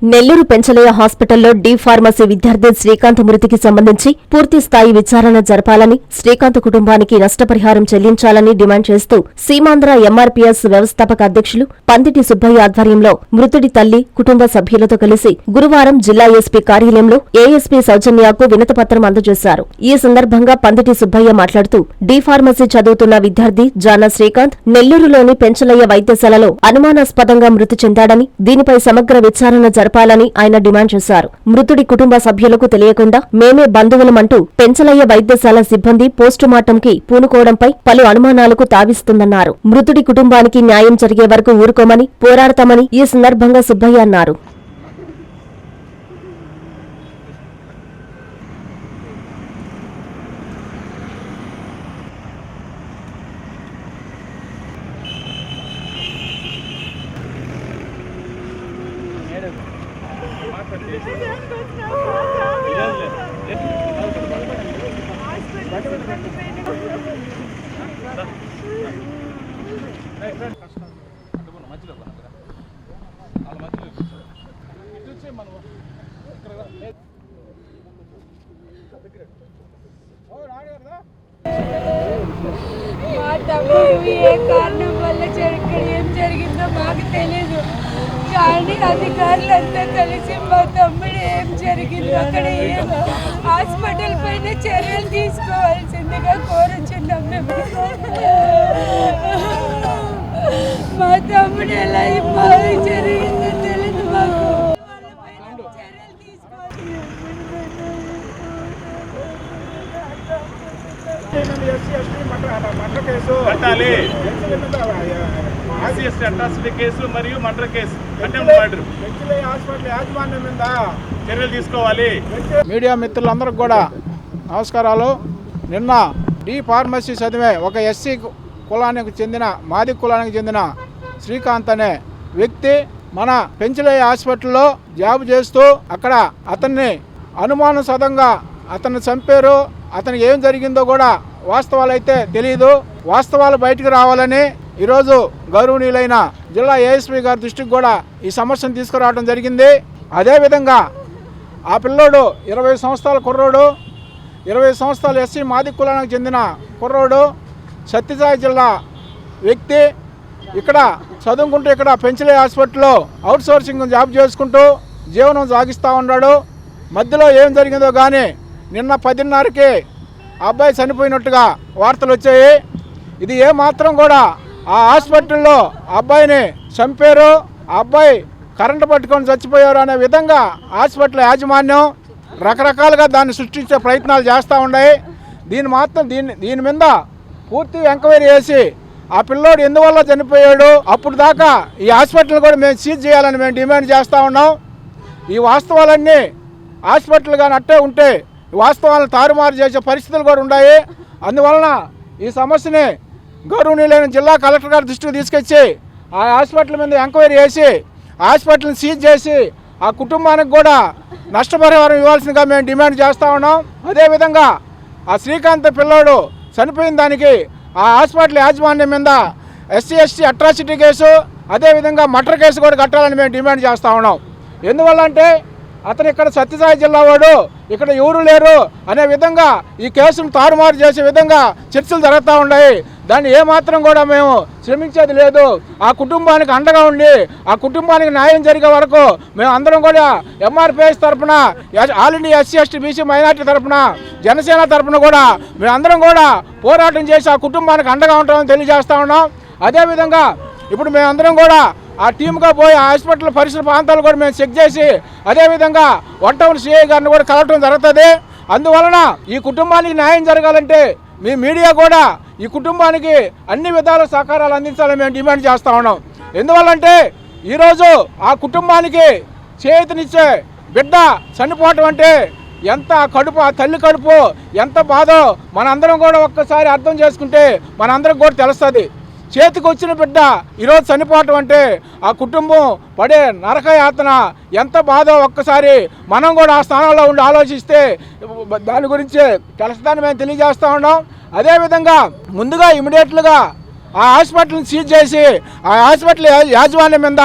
నెల్లూరు పెంచలయ్య హాస్పిటల్లో D pharmacy విద్యార్థి శ్రీకాంత్ మృతికి సంబంధించి పూర్తి స్థాయి విచారణ జరపాలని, శ్రీకాంత్ కుటుంబానికి నష్టపరిహారం చెల్లించాలని డిమాండ్ చేస్తూ సీమాంధ్ర ఎంఆర్పీఎస్ వ్యవస్థాపక అధ్యక్షులు పందిటి సుబ్బయ్య ఆధ్వర్యంలో మృతుడి తల్లి, కుటుంబ సభ్యులతో కలిసి గురువారం జిల్లా ఎస్పీ కార్యాలయంలో ఏఎస్పీ సౌజన్యకు వినతిపత్రం అందజేశారు. ఈ సందర్భంగా పందిటి సుబ్బయ్య మాట్లాడుతూ డి ఫార్మసీ చదువుతున్న విద్యార్థి జానా శ్రీకాంత్ నెల్లూరులోని పెంచలయ్య వైద్యశాలలో అనుమానాస్పదంగా మృతి చెందాడని, దీనిపై సమగ్ర విచారణ జరపాలని ఆయన డిమాండ్ చేశారు. మృతుడి కుటుంబ సభ్యులకు తెలియకుండా మేమే బంధువులమంటూ పెంచలయ్య వైద్యశాల సిబ్బంది పోస్టుమార్టంకి పూనుకోవడంపై పలు అనుమానాలకు తావిస్తుందన్నారు. మృతుడి కుటుంబానికి న్యాయం జరిగే వరకు ఊరుకోమని, పోరాడతామని ఈ సందర్భంగా సుబ్బయ్య అన్నారు. మా తమ్ముడు ఏ కారణం వల్ల ఏం జరిగిందో మాకు తెలియదు, కానీ అధికారులంతా కలిసి మా తమ్ముడు ఏం జరిగిందో అక్కడ హాస్పిటల్ పైన చర్యలు తీసుకోవాల్సిందిగా కోరుచున్నాం. మేము మా తమ్ముడు ఎలా జరిగిందో తెలియదు మాకు. కేసులు మరియు మర్డర్ కేసు చర్యలు తీసుకోవాలి. మీడియా మిత్రులందరికీ కూడా నమస్కారాలు. నిన్న డి ఫార్మసీ చదివే ఒక ఎస్సీ కులానికి చెందిన, మాది కులానికి చెందిన శ్రీకాంత్ అనే వ్యక్తి మన పెంచలయ్య హాస్పిటల్లో జాబ్ చేస్తూ అక్కడ అతన్ని అనుమానాస్పదంగా అతన్ని చంపారు. అతనికి ఏం జరిగిందో కూడా వాస్తవాలు అయితే తెలియదు. వాస్తవాలు బయటకు రావాలని ఈరోజు గౌరవనీయులైన జిల్లా ఏఎస్పీ గారి దృష్టికి కూడా ఈ సమస్యను తీసుకురావడం జరిగింది. అదేవిధంగా ఆ పిల్లోడు 20 సంవత్సరాల కుర్రోడు, 20 సంవత్సరాలు ఎస్సీ మాది కులానికి చెందిన కుర్రోడు, సత్యసాయి జిల్లా వ్యక్తి. ఇక్కడ చదువుకుంటూ ఇక్కడ పెంచలయ్య హాస్పిటల్లో అవుట్ సోర్సింగ్ జాబ్ చేసుకుంటూ జీవనం సాగిస్తూ ఉన్నాడు. మధ్యలో ఏం జరిగిందో కానీ నిన్న 10:30కి ఆ అబ్బాయి చనిపోయినట్టుగా వార్తలు వచ్చాయి. ఇది ఏమాత్రం కూడా ఆ హాస్పిటల్లో అబ్బాయిని చంపారు, ఆ అబ్బాయి కరెంటు పట్టుకొని చచ్చిపోయారు అనే విధంగా హాస్పిటల్ యాజమాన్యం రకరకాలుగా దాన్ని సృష్టించే ప్రయత్నాలు చేస్తూ ఉన్నాయి. దీని మీద పూర్తి ఎంక్వైరీ చేసి ఆ పిల్లోడు ఎందువల్ల చనిపోయాడు, అప్పుడు దాకా ఈ హాస్పిటల్ కూడా మేము సీజ్ చేయాలని మేము డిమాండ్ చేస్తూ ఉన్నాం. ఈ వాస్తవాలన్నీ హాస్పిటల్ కానీ అట్టే ఉంటే వాస్తవాలను తారుమారు చేసే పరిస్థితులు కూడా ఉన్నాయి. అందువలన ఈ సమస్యని గౌరవనీయులైన జిల్లా కలెక్టర్ గారి దృష్టికి తీసుకొచ్చి ఆ హాస్పిటల్ మీద ఎంక్వైరీ చేసి హాస్పిటల్ని సీజ్ చేసి ఆ కుటుంబానికి కూడా నష్టపరిహారం ఇవ్వాల్సిందిగా మేము డిమాండ్ చేస్తూ ఉన్నాం. అదేవిధంగా ఆ శ్రీకాంత్ పిల్లోడు చనిపోయిన దానికి ఆ హాస్పిటల్ యాజమాన్యం మీద SC/ST అట్రాసిటీ కేసు, అదేవిధంగా మర్డర్ కేసు కూడా కట్టాలని మేము డిమాండ్ చేస్తూ ఉన్నాం. ఎందువల్ల అంటే అతను ఇక్కడ సత్యసాయి జిల్లా వాడు, ఇక్కడ ఎవరు లేరు అనే విధంగా ఈ కేసును తారుమారు చేసే విధంగా చర్చలు జరుగుతూ ఉన్నాయి. దాన్ని ఏమాత్రం కూడా మేము శ్రమించేది లేదు. ఆ కుటుంబానికి అండగా ఉండి ఆ కుటుంబానికి న్యాయం జరిగే వరకు మేము అందరం కూడా ఎంఆర్పీఎస్ తరఫున, all India SC/ST BC minority తరఫున, జనసేన తరఫున కూడా మేమందరం కూడా పోరాటం చేసి ఆ కుటుంబానికి అండగా ఉంటామని తెలియజేస్తా ఉన్నాం. అదేవిధంగా ఇప్పుడు మేమందరం కూడా ఆ టీమ్గా పోయి ఆ హాస్పిటల్ పరిసర ప్రాంతాలు కూడా మేము చెక్ చేసి అదేవిధంగా 1 టౌన్ సిఐ గారిని కూడా కలవటం జరుగుతుంది. అందువలన ఈ కుటుంబానికి న్యాయం జరగాలంటే మీ మీడియా కూడా ఈ కుటుంబానికి అన్ని విధాల సహకారాలు అందించాలని మేము డిమాండ్ చేస్తూ ఉన్నాం. ఎందువల్లంటే ఈరోజు ఆ కుటుంబానికి చేతినిచ్చే బిడ్డ చనిపోవటం అంటే ఎంత కడుపు, ఆ తల్లి కడుపు ఎంత బాధో మనందరం కూడా ఒక్కసారి అర్థం చేసుకుంటే మనందరం కూడా తెలుస్తుంది. చేతికి వచ్చిన బిడ్డ ఈరోజు చనిపోవటం అంటే ఆ కుటుంబం పడే నరకయాతన ఎంత బాధో ఒక్కసారి మనం కూడా ఆ స్థానంలో ఉండి ఆలోచిస్తే దాని గురించి తెలుస్తుందని మేము తెలియజేస్తూ ఉన్నాం. అదేవిధంగా ముందుగా ఇమీడియట్లుగా ఆ హాస్పిటల్ని సీజ్ చేసి ఆ హాస్పిటల్ యాజమాన్యం మీద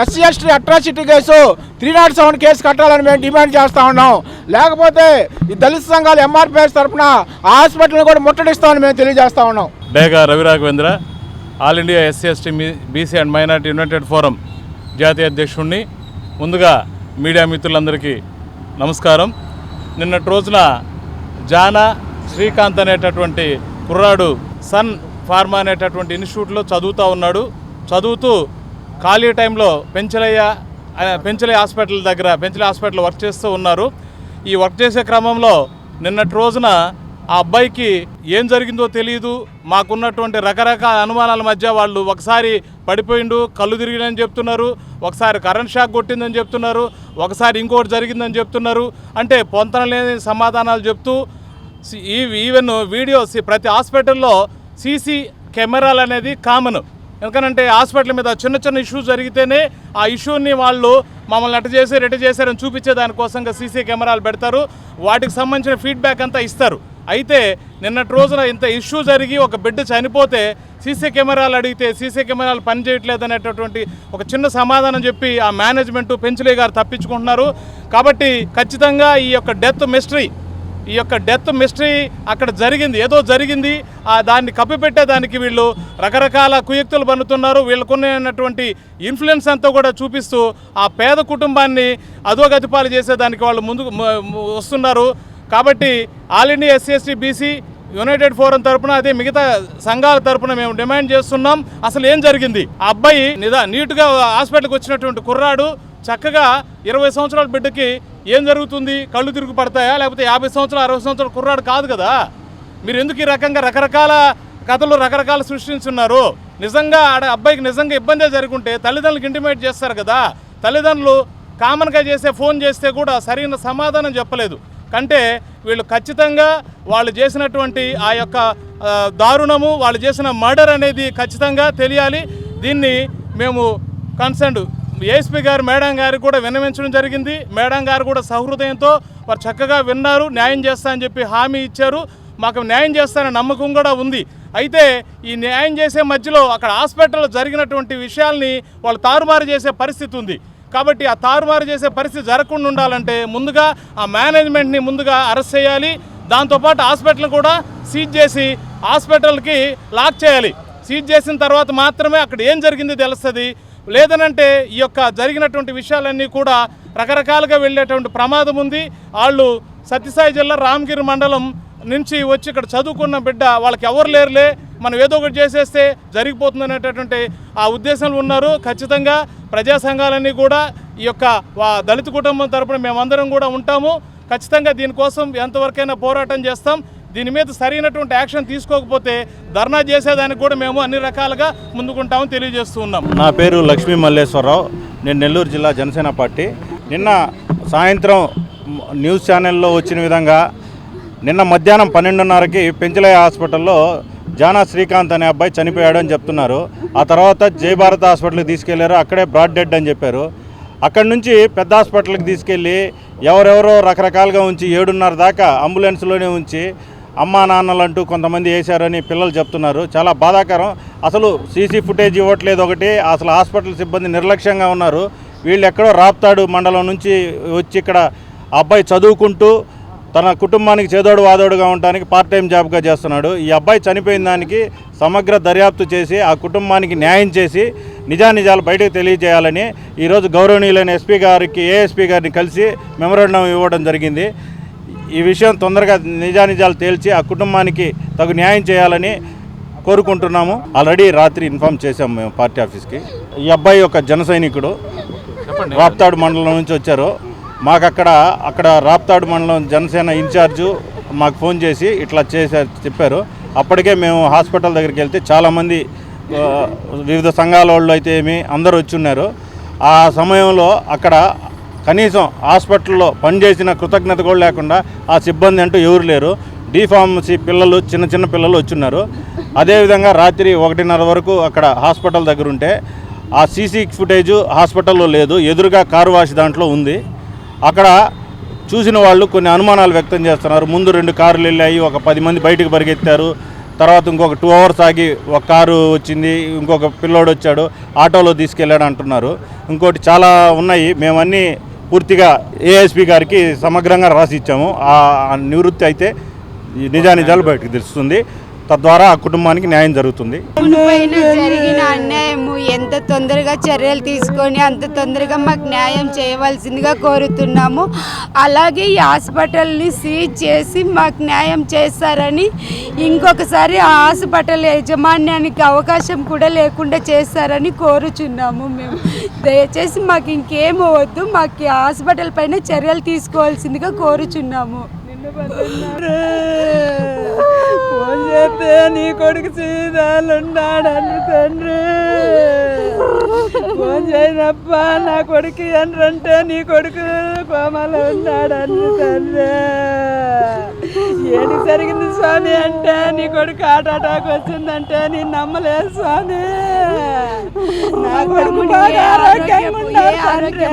SC ST atrocity case 307 case కట్టాలని మేము డిమాండ్ చేస్తూ ఉన్నాం. లేకపోతే ఈ దళిత సంఘాలు ఎంఆర్పిఎస్ తరఫున హాస్పిటల్ని కూడా ముట్టడిస్తామని మేము తెలియజేస్తూ ఉన్నాం. డేగా Ravi Raghavendra, all India SC ST BC and minority United forum జాతీయ అధ్యక్షుడిని. ముందుగా మీడియా మిత్రులందరికీ నమస్కారం. నిన్నటి రోజున జానా శ్రీకాంత్ అనేటటువంటి కుర్రాడు సన్ ఫార్మా అనేటటువంటి ఇన్స్టిట్యూట్లో చదువుతూ ఉన్నాడు. చదువుతూ ఖాళీ టైంలో పెంచలయ్య హాస్పిటల్ దగ్గర హాస్పిటల్ వర్క్ చేస్తూ ఉన్నారు. ఈ వర్క్ చేసే క్రమంలో నిన్నటి రోజున ఆ అబ్బాయికి ఏం జరిగిందో తెలియదు. మాకున్నటువంటి రకరకాల అనుమానాల మధ్య వాళ్ళు ఒకసారి పడిపోయిండు, కళ్ళు తిరిగిందని చెప్తున్నారు, ఒకసారి కరెంట్ షాక్ కొట్టిందని చెప్తున్నారు, ఒకసారి ఇంకోటి జరిగిందని చెప్తున్నారు. అంటే పొంతన లేని సమాధానాలు చెప్తూ ఈవెన్ వీడియోస్ ప్రతి హాస్పిటల్లో సీసీ కెమెరాలు అనేది కామన్. ఎందుకనంటే హాస్పిటల్ మీద చిన్న చిన్న ఇష్యూస్ జరిగితేనే ఆ ఇష్యూని వాళ్ళు మమ్మల్ని రెట్ట చేశారని చూపించే దానికోసంగా సీసీ కెమెరాలు పెడతారు. వాటికి సంబంధించిన ఫీడ్బ్యాక్ అంతా ఇస్తారు. అయితే నిన్నటి రోజున ఇంత ఇష్యూ జరిగి ఒక బిడ్డ చనిపోతే సీసీ కెమెరాలు అడిగితే సీసీ కెమెరాలు పనిచేయట్లేదు అనేటటువంటి ఒక చిన్న సమాధానం చెప్పి ఆ మేనేజ్మెంట్ పెంచలయ్య గారు తప్పించుకుంటున్నారు. కాబట్టి ఖచ్చితంగా ఈ యొక్క డెత్ మిస్టరీ అక్కడ జరిగింది, ఏదో జరిగింది. దాన్ని కప్పిపెట్టేదానికి వీళ్ళు రకరకాల కుయుక్తులు పన్నుతున్నారు. వీళ్ళకున్నటువంటి ఇన్ఫ్లుయెన్స్ అంతా కూడా చూపిస్తూ ఆ పేద కుటుంబాన్ని అధోగతిపాలు చేసేదానికి వాళ్ళు ముందుకు వస్తున్నారు. కాబట్టి all India SC ST BC United forum తరపున, అదే మిగతా సంఘాల తరపున మేము డిమాండ్ చేస్తున్నాం. అసలు ఏం జరిగింది? ఆ అబ్బాయి నీట్గా హాస్పిటల్కి వచ్చినటువంటి కుర్రాడు చక్కగా 20 సంవత్సరాల బిడ్డకి ఏం జరుగుతుంది? కళ్ళు తిరుగు పడతాయా? లేకపోతే 50 సంవత్సరాలు 60 సంవత్సరాల కుర్రాడు కాదు కదా. మీరు ఎందుకు ఈ రకంగా రకరకాల కథలు రకరకాల సృష్టించున్నారు? నిజంగా అబ్బాయికి నిజంగా ఇబ్బందే జరుగుంటే తల్లిదండ్రులకు ఇంటిమేట్ చేస్తారు కదా. తల్లిదండ్రులు కామన్గా ఫోన్ చేస్తే కూడా సరైన సమాధానం చెప్పలేదు. కంటే వీళ్ళు ఖచ్చితంగా వాళ్ళు చేసినటువంటి ఆ యొక్క దారుణము, వాళ్ళు చేసిన మర్డర్ అనేది ఖచ్చితంగా తెలియాలి. దీన్ని మేము కన్సర్న్డ్ ఏఎస్పీ గారు మేడం గారికి కూడా విన్నవించడం జరిగింది. మేడం గారు కూడా సహృదయంతో వారు చక్కగా విన్నారు, న్యాయం చేస్తా అని చెప్పి హామీ ఇచ్చారు. మాకు న్యాయం చేస్తారనే నమ్మకం కూడా ఉంది. అయితే ఈ న్యాయం చేసే మధ్యలో అక్కడ హాస్పిటల్లో జరిగినటువంటి విషయాల్ని వాళ్ళు తారుమారు చేసే పరిస్థితి ఉంది. కాబట్టి ఆ తారుమారు చేసే పరిస్థితి జరగకుండా ఉండాలంటే ముందుగా ఆ మేనేజ్మెంట్ని ముందుగా అరెస్ట్ చేయాలి. దాంతోపాటు హాస్పిటల్ కూడా సీజ్ చేసి హాస్పిటల్కి లాక్ చేయాలి. సీజ్ చేసిన తర్వాత మాత్రమే అక్కడ ఏం జరిగింది తెలుస్తుంది. లేదనంటే ఈ యొక్క జరిగినటువంటి విషయాలన్నీ కూడా రకరకాలుగా వెళ్ళేటువంటి ప్రమాదం ఉంది. వాళ్ళు సత్యసాయి జిల్లా రామగిరి మండలం నుంచి వచ్చి ఇక్కడ చదువుకున్న బిడ్డ, వాళ్ళకి ఎవరు లేరులే, మనం ఏదో ఒకటి చేసేస్తే జరిగిపోతుంది అనేటటువంటి ఆ ఉద్దేశంలో ఉన్నారు. ఖచ్చితంగా ప్రజా సంఘాలన్నీ కూడా ఈ యొక్క దళిత కుటుంబం తరపున మేమందరం కూడా ఉంటాము. ఖచ్చితంగా దీనికోసం ఎంతవరకైనా పోరాటం చేస్తాం. దీని మీద సరైనటువంటి యాక్షన్ తీసుకోకపోతే ధర్నా చేసేదానికి కూడా మేము అన్ని రకాలుగా ముందుకుంటామని తెలియజేస్తూ ఉన్నాం. నా పేరు లక్ష్మీ మల్లేశ్వరరావు, నేను నెల్లూరు జిల్లా జనసేన పార్టీ. నిన్న సాయంత్రం న్యూస్ ఛానల్లో వచ్చిన విధంగా నిన్న మధ్యాహ్నం 12:30కి పెంచలయ్య హాస్పిటల్లో జానా శ్రీకాంత్ అనే అబ్బాయి చనిపోయాడు అని చెప్తున్నారు. ఆ తర్వాత జై భారత్ హాస్పిటల్కి తీసుకెళ్లారు, అక్కడే బ్రాడ్ డెడ్ అని చెప్పారు. అక్కడి నుంచి పెద్ద హాస్పిటల్కి తీసుకెళ్ళి ఎవరెవరో రకరకాలుగా ఉంచి 7:30 దాకా అంబులెన్స్లోనే ఉంచి అమ్మా నాన్నలు అంటూ కొంతమంది వేశారని పిల్లలు చెప్తున్నారు. చాలా బాధాకరం. అసలు సీసీ ఫుటేజ్ ఇవ్వట్లేదు ఒకటి, అసలు హాస్పిటల్ సిబ్బంది నిర్లక్ష్యంగా ఉన్నారు. వీళ్ళు ఎక్కడో రాప్తాడు మండలం నుంచి వచ్చి ఇక్కడ అబ్బాయి చదువుకుంటూ తన కుటుంబానికి చేదోడు వాదోడుగా ఉండడానికి పార్ట్ టైం జాబ్గా చేస్తున్నాడు. ఈ అబ్బాయి చనిపోయిన దానికి సమగ్ర దర్యాప్తు చేసి ఆ కుటుంబానికి న్యాయం చేసి నిజానిజాలు బయటకు తెలియజేయాలని ఈరోజు గౌరవనీయులైన ఎస్పీ గారికి ఏఎస్పీ గారిని కలిసి మెమోరాండం ఇవ్వడం జరిగింది. ఈ విషయం తొందరగా నిజానిజాలు తేల్చి ఆ కుటుంబానికి తగు న్యాయం చేయాలని కోరుకుంటున్నాము. ఆల్రెడీ రాత్రి ఇన్ఫామ్ చేశాము మేము పార్టీ ఆఫీస్కి. ఈ అబ్బాయి ఒక జన సైనికుడు, రాప్తాడు మండలం నుంచి వచ్చారు. మాకు అక్కడ రాప్తాడు మండలం జనసేన ఇన్ఛార్జు మాకు ఫోన్ చేసి ఇట్లా చెప్పారు. అప్పటికే మేము హాస్పిటల్ దగ్గరికి వెళ్తే చాలామంది వివిధ సంఘాల వాళ్ళు అయితే అందరూ వచ్చి ఉన్నారు. ఆ సమయంలో అక్కడ కనీసం హాస్పిటల్లో పనిచేసిన కృతజ్ఞత కూడా లేకుండా ఆ సిబ్బంది అంటూ ఎవరు లేరు. డిఫార్మసీ పిల్లలు, చిన్న పిల్లలు వచ్చున్నారు. అదేవిధంగా రాత్రి 1:30 వరకు అక్కడ హాస్పిటల్ దగ్గర ఉంటే ఆ సీసీ ఫుటేజు హాస్పిటల్లో లేదు, ఎదురుగా కారు వాష్ దాంట్లో ఉంది. అక్కడ చూసిన వాళ్ళు కొన్ని అనుమానాలు వ్యక్తం చేస్తున్నారు. ముందు 2 కార్లు వెళ్ళాయి, ఒక 10 మంది బయటకు పరిగెత్తారు, తర్వాత ఇంకొక 2 అవర్స్ ఆగి ఒక కారు వచ్చింది, ఇంకొక పిల్లోడు వచ్చాడు, ఆటోలో తీసుకెళ్ళాడు అంటున్నారు. ఇంకోటి చాలా ఉన్నాయి. మేమన్నీ పూర్తిగా ఏఎస్పీ గారికి సమగ్రంగా రాసి ఇచ్చాము. ఆ నివృత్తి అయితే నిజానిజాలు బయటకు తెలుస్తుంది. తద్వారా ఆ కుటుంబానికి న్యాయం జరుగుతుంది. పైన జరిగిన అన్యాయము ఎంత తొందరగా చర్యలు తీసుకొని అంత తొందరగా మాకు న్యాయం చేయవలసిందిగా కోరుతున్నాము. అలాగే ఈ హాస్పిటల్ని సీజ్ చేసి మాకు న్యాయం చేస్తారని, ఇంకొకసారి ఆ హాస్పిటల్ యాజమాన్యానికి అవకాశం కూడా లేకుండా చేస్తారని కోరుచున్నాము. మేము దయచేసి మాకు ఇంకేమో వద్దు, మాకు ఈ హాస్పిటల్ పైన చర్యలు తీసుకోవాల్సిందిగా కోరుచున్నాము. ఫోన్ చేస్తే నీ కొడుకు సీదాలున్నాడని తండ్రి, ఫోన్ చేయనప్ప నా కొడుకు అంటే నీ కొడుకు కోమలో ఉన్నాడని తండ్రి. ఏంటి జరిగింది స్వామి అంటే నీ కొడుకు హార్ట్ అటాక్ వచ్చిందంటే నేను నమ్మలేదు స్వామి. నా కొడుకు బాగా ఆరోగ్యంగా ఉన్నాడు తండ్రి,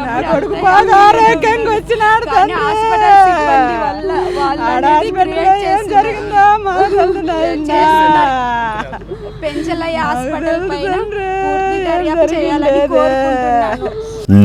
నా కొడుకు బాగా ఆరోగ్యంగా వచ్చినాడు తండ్రి. ఏం జరిగిందో పెంచలయ్య హాస్పిటల్ పైన పూర్తి దర్యాప్తు చేయాలని కోరుకుంటున్నాను.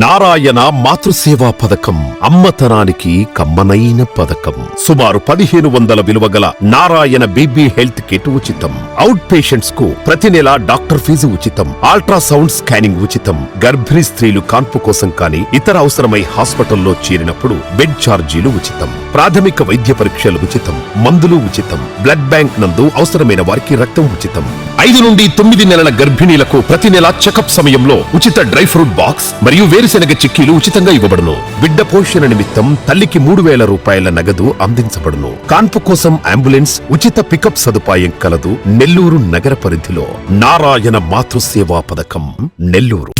నారాయణ మాతృసేవా పథకం అమ్మతనానికి కమ్మనైన పథకం. సుమారు 1500 విలువ గల నారాయణ బేబీ హెల్త్ కిట్ ఉచితం. అవుట్ పేషెంట్స్ కు ప్రతి నెల డాక్టర్ ఫీజు ఉచితం. అల్ట్రాసౌండ్ స్కానింగ్ ఉచితం. గర్భిణీ స్త్రీలు కాన్పు కోసం కానీ ఇతర అవసరమై హాస్పిటల్లో చేరినప్పుడు బెడ్ ఛార్జీలు ఉచితం. ప్రాథమిక వైద్య పరీక్షలు ఉచితం. మందులు ఉచితం. బ్లడ్ బ్యాంక్ నందు అవసరమైన వారికి రక్తం ఉచితం. 5 నుండి 9 నెలల గర్భిణీలకు ప్రతి నెల చెకప్ సమయంలో ఉచిత డ్రై ఫ్రూట్ బాక్స్ మరియు వేరుశెనగ చిక్కీలు ఉచితంగా ఇవ్వబడును. బిడ్డ పోషణ నిమిత్తం తల్లికి 3000 రూపాయల నగదు అందించబడును. కాన్పు కోసం అంబులెన్స్ ఉచిత పికప్ సదుపాయం కలదు. నెల్లూరు నగర పరిధిలో నారాయణ మాతృసేవా పథకం, నెల్లూరు.